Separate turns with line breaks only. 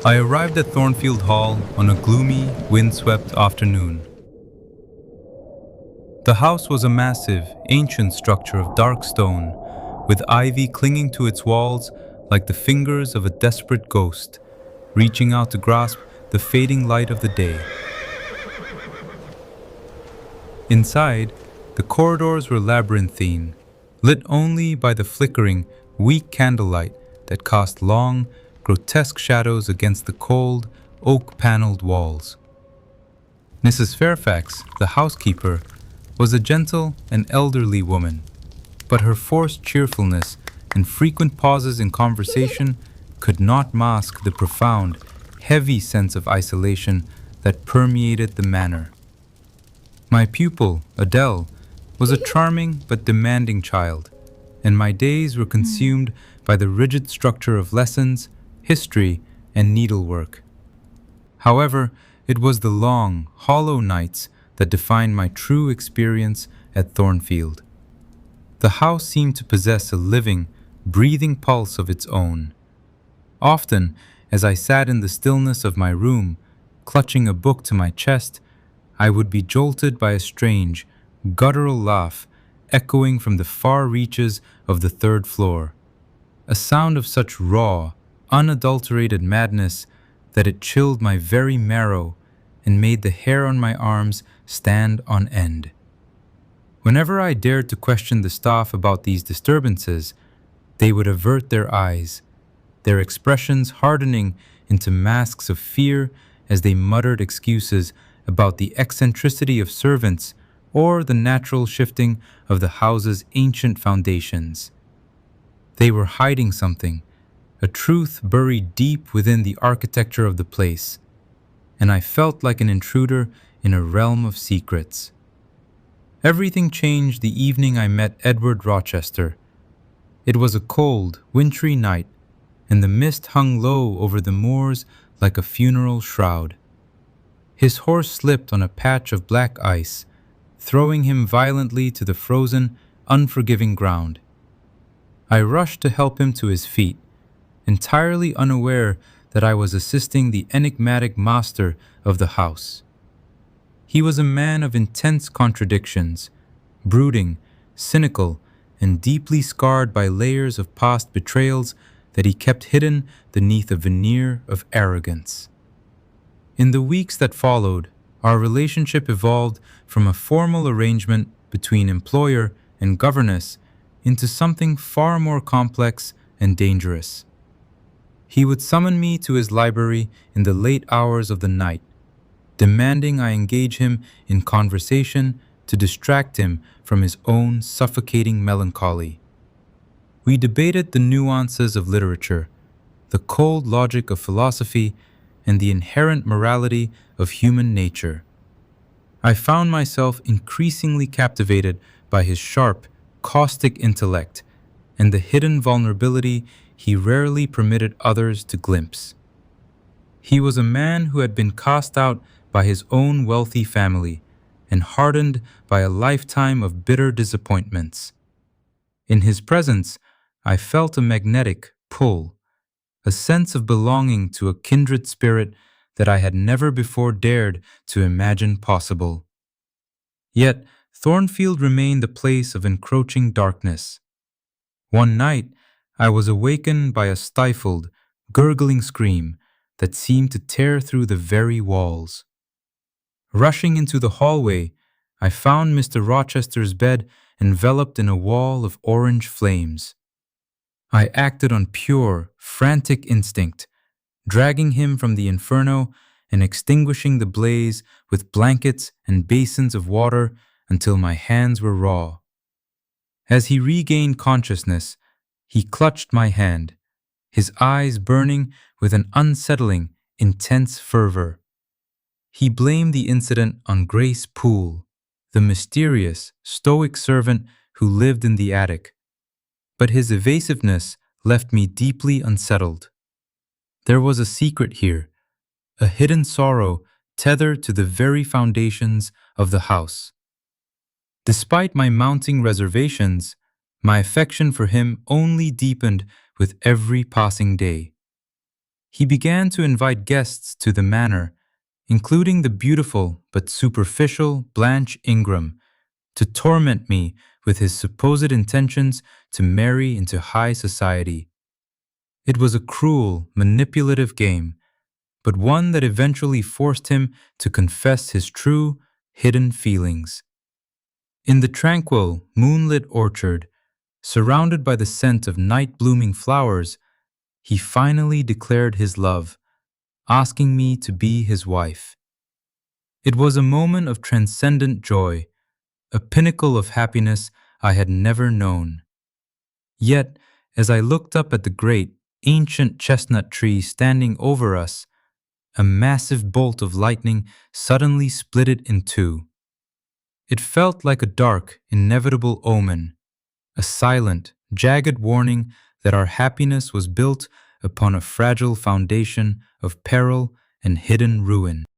I arrived at Thornfield Hall on a gloomy, windswept afternoon. The house was a massive, ancient structure of dark stone, with ivy clinging to its walls like the fingers of a desperate ghost, reaching out to grasp the fading light of the day. Inside, the corridors were labyrinthine, lit only by the flickering, weak candlelight that cast long, grotesque shadows against the cold, oak-paneled walls. Mrs. Fairfax, the housekeeper, was a gentle and elderly woman, but her forced cheerfulness and frequent pauses in conversation could not mask the profound, heavy sense of isolation that permeated the manor. My pupil, Adele, was a charming but demanding child, and my days were consumed by the rigid structure of lessons, history, and needlework. However, it was the long, hollow nights that defined my true experience at Thornfield. The house seemed to possess a living, breathing pulse of its own. Often, as I sat in the stillness of my room, clutching a book to my chest, I would be jolted by a strange, guttural laugh echoing from the far reaches of the third floor, a sound of such raw, unadulterated madness that it chilled my very marrow and made the hair on my arms stand on end. Whenever I dared to question the staff about these disturbances, they would avert their eyes, their expressions hardening into masks of fear as they muttered excuses about the eccentricity of servants or the natural shifting of the house's ancient foundations. They were hiding something, a truth buried deep within the architecture of the place, and I felt like an intruder in a realm of secrets. Everything changed the evening I met Edward Rochester. It was a cold, wintry night, and the mist hung low over the moors like a funeral shroud. His horse slipped on a patch of black ice, throwing him violently to the frozen, unforgiving ground. I rushed to help him to his feet, entirely unaware that I was assisting the enigmatic master of the house. He was a man of intense contradictions, brooding, cynical, and deeply scarred by layers of past betrayals that he kept hidden beneath a veneer of arrogance. In the weeks that followed, our relationship evolved from a formal arrangement between employer and governess into something far more complex and dangerous. He would summon me to his library in the late hours of the night, demanding I engage him in conversation to distract him from his own suffocating melancholy. We debated the nuances of literature, the cold logic of philosophy, and the inherent morality of human nature. I found myself increasingly captivated by his sharp, caustic intellect and the hidden vulnerability he rarely permitted others to glimpse. He was a man who had been cast out by his own wealthy family and hardened by a lifetime of bitter disappointments. In his presence, I felt a magnetic pull, a sense of belonging to a kindred spirit that I had never before dared to imagine possible. Yet, Thornfield remained a place of encroaching darkness. One night, I was awakened by a stifled, gurgling scream that seemed to tear through the very walls. Rushing into the hallway, I found Mr. Rochester's bed enveloped in a wall of orange flames. I acted on pure, frantic instinct, dragging him from the inferno and extinguishing the blaze with blankets and basins of water until my hands were raw. As he regained consciousness, he clutched my hand, his eyes burning with an unsettling, intense fervor. He blamed the incident on Grace Poole, the mysterious, stoic servant who lived in the attic. But his evasiveness left me deeply unsettled. There was a secret here, a hidden sorrow tethered to the very foundations of the house. Despite my mounting reservations, my affection for him only deepened with every passing day. He began to invite guests to the manor, including the beautiful but superficial Blanche Ingram, to torment me with his supposed intentions to marry into high society. It was a cruel, manipulative game, but one that eventually forced him to confess his true, hidden feelings. In the tranquil, moonlit orchard, surrounded by the scent of night-blooming flowers, he finally declared his love, asking me to be his wife. It was a moment of transcendent joy, a pinnacle of happiness I had never known. Yet, as I looked up at the great, ancient chestnut tree standing over us, a massive bolt of lightning suddenly split it in two. It felt like a dark, inevitable omen, a silent, jagged warning that our happiness was built upon a fragile foundation of peril and hidden ruin.